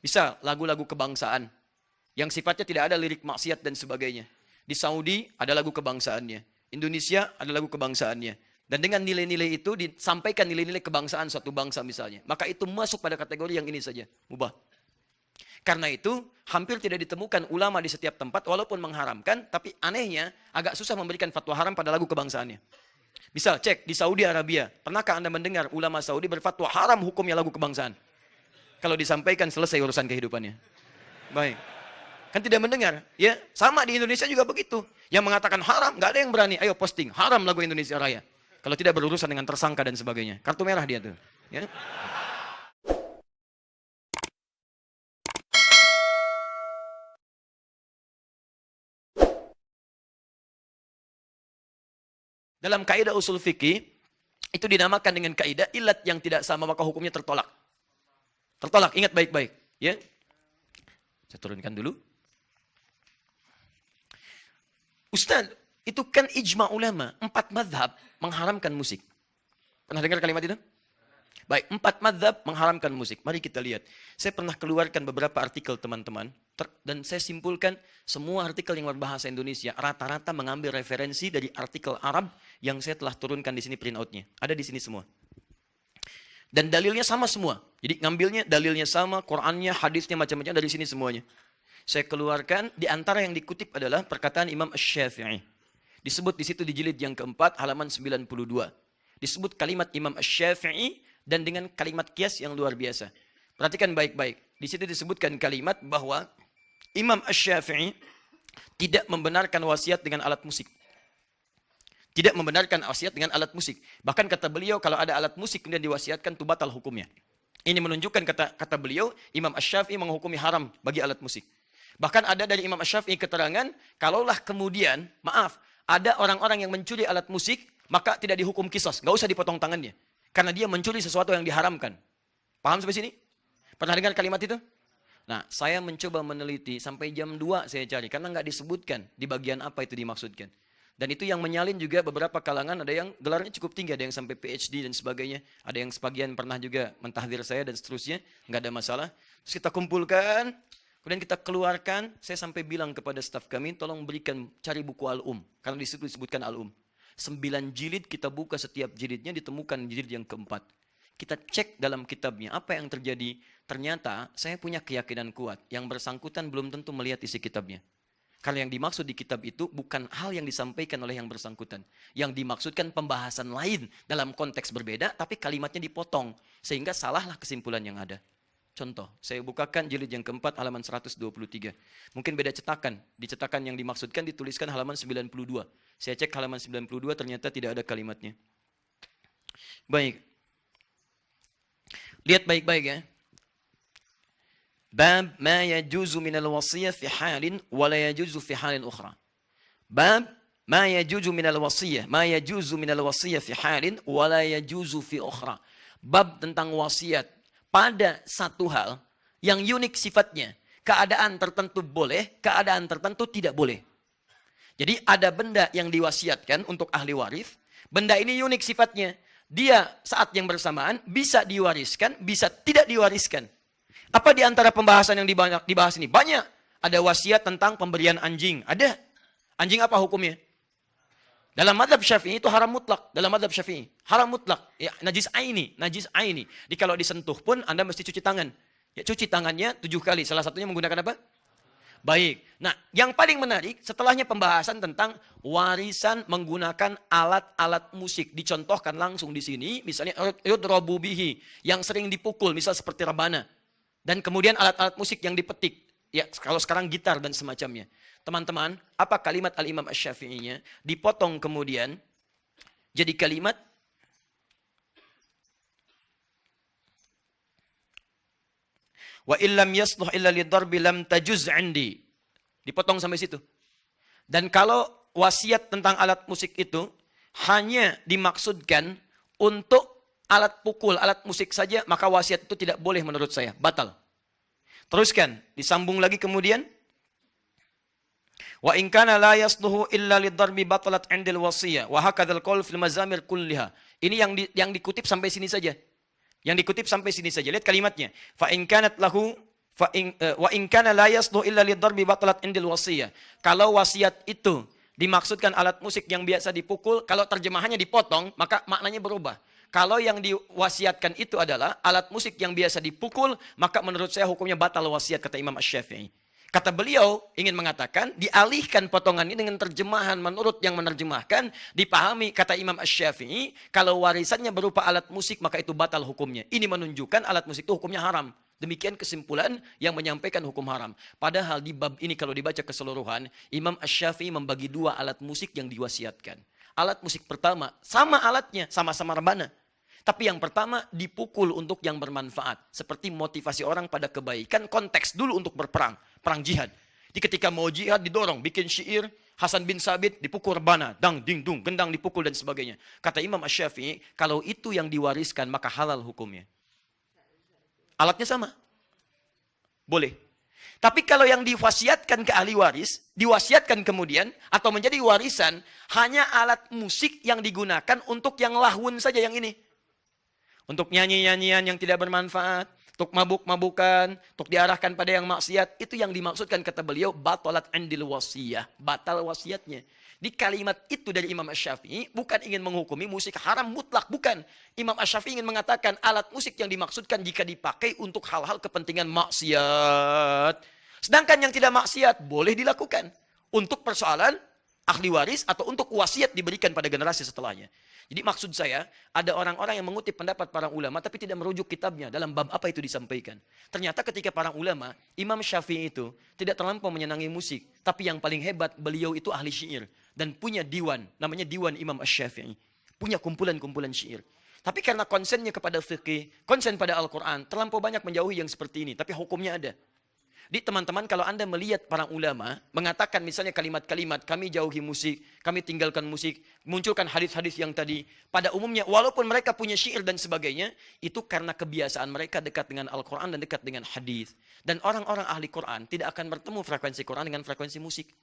Bisa lagu-lagu kebangsaan yang sifatnya tidak ada lirik maksiat dan sebagainya. Di Saudi ada lagu kebangsaannya. Indonesia ada lagu kebangsaannya. Dan dengan nilai-nilai itu disampaikan nilai-nilai kebangsaan suatu bangsa misalnya. Maka itu masuk pada kategori yang ini saja, mubah. Karena itu hampir tidak ditemukan ulama di setiap tempat walaupun mengharamkan, tapi anehnya agak susah memberikan fatwa haram pada lagu kebangsaannya. Bisa cek di Saudi Arabia. Pernahkah Anda mendengar ulama Saudi berfatwa haram hukumnya lagu kebangsaan? Kalau disampaikan selesai urusan kehidupannya. Baik. Kan tidak mendengar. Ya, sama di Indonesia juga begitu. Yang mengatakan haram, nggak ada yang berani. Ayo posting, haram lagu Indonesia Raya. Kalau tidak berurusan dengan tersangka dan sebagainya. Kartu merah dia tuh. Ya. Dalam kaidah usul fikih, itu dinamakan dengan kaidah ilat yang tidak sama, maka hukumnya tertolak. Tertolak, ingat baik-baik. Ya. Saya turunkan dulu. Ustaz, itu kan ijma ulama. 4 mazhab mengharamkan musik. Pernah dengar kalimat itu? Baik, 4 mazhab mengharamkan musik. Mari kita lihat. Saya pernah keluarkan beberapa artikel teman-teman. Dan saya simpulkan semua artikel yang berbahasa Indonesia rata-rata mengambil referensi dari artikel Arab yang saya telah turunkan di sini printoutnya. Ada di sini semua. Dan dalilnya sama semua. Jadi ngambilnya dalilnya sama, Qurannya, hadisnya macam-macam dari sini semuanya. Saya keluarkan di antara yang dikutip adalah perkataan Imam Asy-Syafi'i. Disebut di situ di jilid yang keempat halaman 92. Disebut kalimat Imam Asy-Syafi'i dan dengan kalimat qiyas yang luar biasa. Perhatikan baik-baik. Di situ disebutkan kalimat bahwa Imam Asy-Syafi'i tidak membenarkan wasiat dengan alat musik. Tidak membenarkan wasiat dengan alat musik. Bahkan kata beliau kalau ada alat musik kemudian diwasiatkan itu batal hukumnya. Ini menunjukkan kata beliau Imam Asy-Syafi'i menghukumi haram bagi alat musik. Bahkan ada dari Imam Asy-Syafi'i keterangan kalaulah kemudian maaf ada orang-orang yang mencuri alat musik maka tidak dihukum qisas, nggak usah dipotong tangannya karena dia mencuri sesuatu yang diharamkan. Paham sampai sini? Pernah dengar kalimat itu? Nah, saya mencoba meneliti sampai jam 2 saya cari karena nggak disebutkan di bagian apa itu dimaksudkan. Dan itu yang menyalin juga beberapa kalangan, ada yang gelarnya cukup tinggi, ada yang sampai PhD dan sebagainya. Ada yang sebagian pernah juga mentahdir saya dan seterusnya, nggak ada masalah. Terus kita kumpulkan, kemudian kita keluarkan, saya sampai bilang kepada staf kami, tolong berikan, cari buku Al-Um. Karena di situ disebutkan Al-Um. 9 jilid kita buka setiap jilidnya, ditemukan jilid yang keempat. Kita cek dalam kitabnya, apa yang terjadi. Ternyata saya punya keyakinan kuat, yang bersangkutan belum tentu melihat isi kitabnya. Karena yang dimaksud di kitab itu bukan hal yang disampaikan oleh yang bersangkutan. Yang dimaksudkan pembahasan lain dalam konteks berbeda, tapi kalimatnya dipotong. Sehingga salahlah kesimpulan yang ada. Contoh, saya bukakan jilid yang keempat halaman 123. Mungkin beda cetakan. Di cetakan yang dimaksudkan dituliskan halaman 92. Saya cek halaman 92 ternyata tidak ada kalimatnya. Baik. Lihat baik-baik ya. Bab ma yajuzu minal wasiyah fi halin wa la yajuzu fi halin ukhra. Bab ma yajuzu minal wasiyah, ma yajuzu minal wasiyah fi halin wa la yajuzu fi ukhra. Bab tentang wasiat pada satu hal yang unik sifatnya. Keadaan tertentu boleh, keadaan tertentu tidak boleh. Jadi ada benda yang diwasiatkan untuk ahli waris, benda ini unik sifatnya. Dia saat yang bersamaan bisa diwariskan, bisa tidak diwariskan. Apa di antara pembahasan yang dibahas ini? Banyak. Ada wasiat tentang pemberian anjing. Ada. Anjing apa hukumnya? Dalam mazhab Syafi'i itu haram mutlak. Dalam mazhab Syafi'i. Haram mutlak. Ya, najis aini. Najis aini. Jadi kalau disentuh pun Anda mesti cuci tangan. Ya, cuci tangannya 7 kali. Salah satunya menggunakan apa? Baik. Nah, yang paling menarik setelahnya pembahasan tentang warisan menggunakan alat-alat musik. Dicontohkan langsung di sini. Misalnya yudrobu bihi. Yang sering dipukul. Misal seperti rebana. Dan kemudian alat-alat musik yang dipetik. Ya, kalau sekarang gitar dan semacamnya. Teman-teman, apa kalimat Al-Imam Asy-Syafi'inya? Dipotong kemudian jadi kalimat wa illam yasluh illa lidarbi lam tajuz 'indi. Dipotong sampai situ. Dan kalau wasiat tentang alat musik itu hanya dimaksudkan untuk alat pukul, alat musik saja, maka wasiat itu tidak boleh menurut saya, batal. Teruskan, disambung lagi kemudian. Wa in kana la yasluhu illa lidarbi batalat 'indil wasiyah wa hakadzal qaul fil mazamir kulliha. Ini yang dikutip sampai sini saja. Yang dikutip sampai sini saja. Lihat kalimatnya. Fa in kanat lahu Wa in kana la yaslu illa lidarbi batalat indil wasiyah. Kalau wasiat itu dimaksudkan alat musik yang biasa dipukul, kalau terjemahannya dipotong, maka maknanya berubah. Kalau yang diwasiatkan itu adalah alat musik yang biasa dipukul, maka menurut saya hukumnya batal wasiat, kata Imam Asy-Syafi'i. Kata beliau ingin mengatakan, dialihkan potongan ini dengan terjemahan menurut yang menerjemahkan, dipahami kata Imam Asy-Syafi'i, kalau warisannya berupa alat musik maka itu batal hukumnya. Ini menunjukkan alat musik itu hukumnya haram. Demikian kesimpulan yang menyampaikan hukum haram. Padahal di bab ini kalau dibaca keseluruhan, Imam Asy-Syafi'i membagi dua alat musik yang diwasiatkan. Alat musik pertama, sama alatnya, sama-sama rebana. Tapi yang pertama dipukul untuk yang bermanfaat. Seperti motivasi orang pada kebaikan, konteks dulu untuk berperang. Perang jihad. Jadi ketika mau jihad didorong, bikin syair, Hasan bin Sabit dipukul rebana, dang, ding, dung, gendang dipukul dan sebagainya. Kata Imam Asy-Syafi'i, kalau itu yang diwariskan maka halal hukumnya. Alatnya sama. Boleh. Tapi kalau yang diwasiatkan ke ahli waris, diwasiatkan kemudian, atau menjadi warisan, hanya alat musik yang digunakan untuk yang lahun saja yang ini. Untuk nyanyi-nyanyian yang tidak bermanfaat, untuk mabuk-mabukan, untuk diarahkan pada yang maksiat, itu yang dimaksudkan kata beliau, batalat indil wasiyah, batal wasiatnya. Di kalimat itu dari Imam Asy-Syafi'i bukan ingin menghukumi musik haram mutlak, bukan. Imam Asy-Syafi'i ingin mengatakan alat musik yang dimaksudkan jika dipakai untuk hal-hal kepentingan maksiat. Sedangkan yang tidak maksiat boleh dilakukan untuk persoalan ahli waris atau untuk wasiat diberikan pada generasi setelahnya. Jadi maksud saya, ada orang-orang yang mengutip pendapat para ulama tapi tidak merujuk kitabnya dalam bab apa itu disampaikan. Ternyata ketika para ulama, Imam Syafi'i itu tidak terlampau menyenangi musik. Tapi yang paling hebat, beliau itu ahli syair. Dan punya diwan, namanya Diwan Imam Asy-Syafi'i. Punya kumpulan-kumpulan syair. Tapi karena konsennya kepada fikih, konsen pada Al-Quran, terlampau banyak menjauhi yang seperti ini. Tapi hukumnya ada. Di teman-teman, kalau Anda melihat para ulama mengatakan misalnya kalimat-kalimat, kami jauhi musik, kami tinggalkan musik, munculkan hadis-hadis yang tadi, pada umumnya walaupun mereka punya syair dan sebagainya, itu karena kebiasaan mereka dekat dengan Al-Quran dan dekat dengan hadis. Dan orang-orang ahli Quran tidak akan bertemu frekuensi Quran dengan frekuensi musik.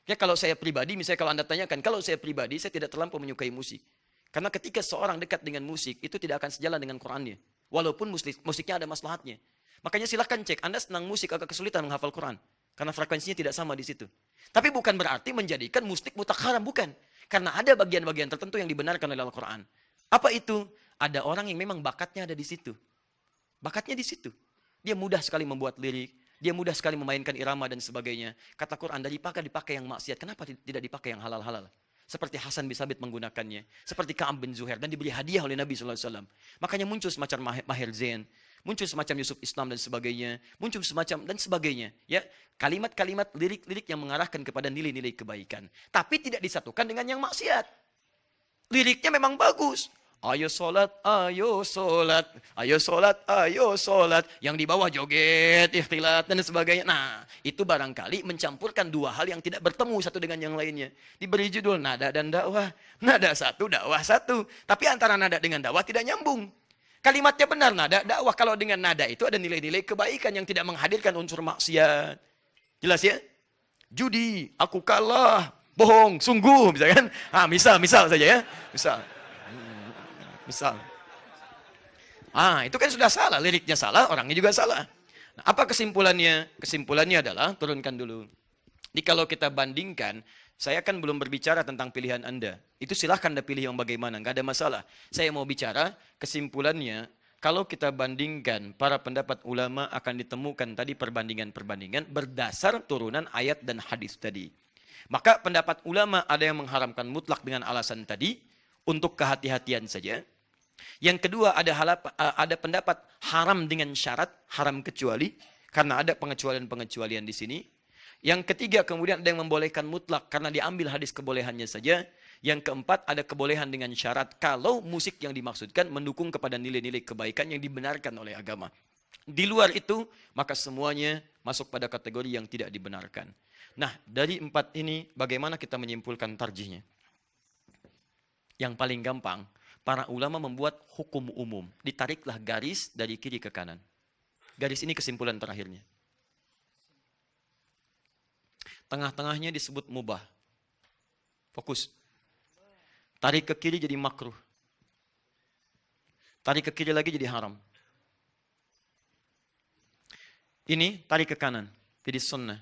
Ya kalau saya pribadi, misalnya kalau Anda tanyakan, kalau saya pribadi, saya tidak terlampau menyukai musik. Karena ketika seorang dekat dengan musik, itu tidak akan sejalan dengan Qurannya. Walaupun musiknya ada maslahatnya. Makanya silahkan cek, Anda senang musik agak kesulitan menghafal Quran. Karena frekuensinya tidak sama di situ. Tapi bukan berarti menjadikan musik mutlak haram, bukan. Karena ada bagian-bagian tertentu yang dibenarkan oleh Al-Quran. Apa itu? Ada orang yang memang bakatnya ada di situ. Bakatnya di situ. Dia mudah sekali membuat lirik. Dia mudah sekali memainkan irama dan sebagainya. Kata Quran, dipakai yang maksiat. Kenapa tidak dipakai yang halal-halal? Seperti Hasan bin Sabit menggunakannya. Seperti Ka'ab bin Zuhair. Dan diberi hadiah oleh Nabi SAW. Makanya muncul semacam Maher Zain. Muncul semacam Yusuf Islam dan sebagainya. Muncul semacam dan sebagainya. Ya, kalimat-kalimat lirik-lirik yang mengarahkan kepada nilai-nilai kebaikan. Tapi tidak disatukan dengan yang maksiat. Liriknya memang bagus. Ayo sholat, ayo sholat. Ayo sholat, ayo sholat. Yang di bawah joget, ikhtilat, dan sebagainya. Nah, itu barangkali mencampurkan dua hal yang tidak bertemu satu dengan yang lainnya. Diberi judul nada dan dakwah. Nada satu, dakwah satu. Tapi antara nada dengan dakwah tidak nyambung. Kalimatnya benar, nada dakwah. Kalau dengan nada itu ada nilai-nilai kebaikan yang tidak menghadirkan unsur maksiat. Jelas ya? Judi, aku kalah, bohong, sungguh, misalkan. Misal saja ya. Misal. Itu kan sudah salah, liriknya salah, orangnya juga salah. Nah, apa kesimpulannya? Kesimpulannya adalah, turunkan dulu. Jadi kalau kita bandingkan, saya kan belum berbicara tentang pilihan Anda. Itu silahkan Anda pilih yang bagaimana, nggak ada masalah. Saya mau bicara kesimpulannya, kalau kita bandingkan para pendapat ulama akan ditemukan tadi perbandingan-perbandingan berdasar turunan ayat dan hadis tadi. Maka pendapat ulama ada yang mengharamkan mutlak dengan alasan tadi untuk kehati-hatian saja. Yang kedua ada pendapat haram dengan syarat, haram kecuali karena ada pengecualian-pengecualian di sini. Yang ketiga kemudian ada yang membolehkan mutlak karena diambil hadis kebolehannya saja. Yang keempat ada kebolehan dengan syarat kalau musik yang dimaksudkan mendukung kepada nilai-nilai kebaikan yang dibenarkan oleh agama. Di luar itu maka semuanya masuk pada kategori yang tidak dibenarkan. Nah dari empat ini bagaimana kita menyimpulkan tarjihnya? Yang paling gampang, para ulama membuat hukum umum. Ditariklah garis dari kiri ke kanan. Garis ini kesimpulan terakhirnya. Tengah-tengahnya disebut mubah. Fokus. Tarik ke kiri jadi makruh. Tarik ke kiri lagi jadi haram. Ini tarik ke kanan. Jadi sunnah.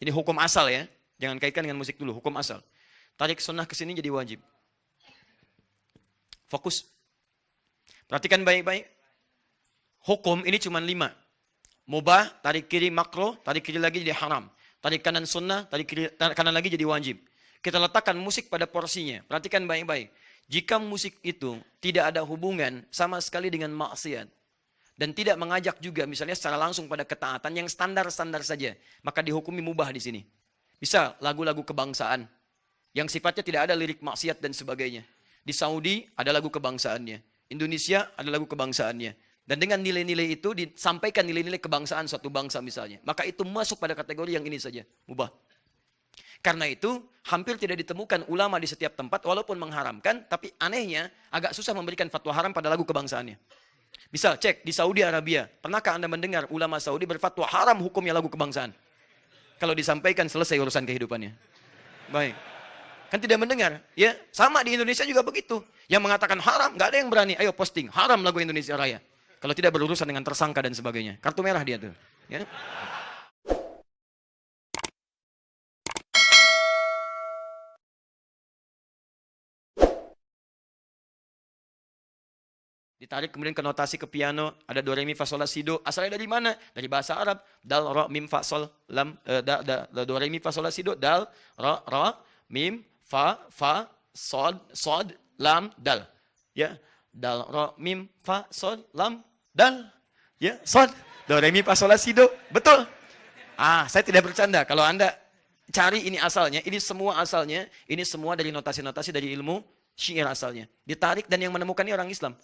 Ini hukum asal ya. Jangan kaitkan dengan musik dulu. Hukum asal. Tarik sunnah ke sini jadi wajib. Fokus. Perhatikan baik-baik. Hukum ini cuma 5. Mubah, tarik kiri makro, tarik kiri lagi jadi haram. Tarik kanan sunnah, tarik kiri, kanan lagi jadi wajib. Kita letakkan musik pada porsinya. Perhatikan baik-baik. Jika musik itu tidak ada hubungan sama sekali dengan maksiat, dan tidak mengajak juga misalnya secara langsung pada ketaatan yang standar-standar saja, maka dihukumi mubah di sini. Bisa lagu-lagu kebangsaan yang sifatnya tidak ada lirik maksiat dan sebagainya. Di Saudi ada lagu kebangsaannya, Indonesia ada lagu kebangsaannya. Dan dengan nilai-nilai itu disampaikan nilai-nilai kebangsaan suatu bangsa misalnya. Maka itu masuk pada kategori yang ini saja, mubah. Karena itu hampir tidak ditemukan ulama di setiap tempat walaupun mengharamkan, tapi anehnya agak susah memberikan fatwa haram pada lagu kebangsaannya. Bisa cek di Saudi Arabia. Pernahkah Anda mendengar ulama Saudi berfatwa haram hukumnya lagu kebangsaan? Kalau disampaikan selesai urusan kehidupannya. Baik. Kan tidak mendengar. Ya, sama di Indonesia juga begitu. Yang mengatakan haram, nggak ada yang berani. Ayo posting, haram lagu Indonesia Raya. Kalau tidak berurusan dengan tersangka dan sebagainya. Kartu merah dia tuh. Ya. Ditarik kemudian ke notasi ke piano, ada do re mi fa sol la si do. Asalnya dari mana? Dari bahasa Arab. Dal ra mim fa sol lam do re mi fa sol la si do, dal ra mim fa sod lam dal. Ya. Dal ra mim fa sol lam dal. Ya, sod do re mi fa sol la si do. Betul. Saya tidak bercanda. Kalau Anda cari ini asalnya, ini semua dari notasi-notasi dari ilmu syair asalnya. Ditarik dan yang menemukannya orang Islam.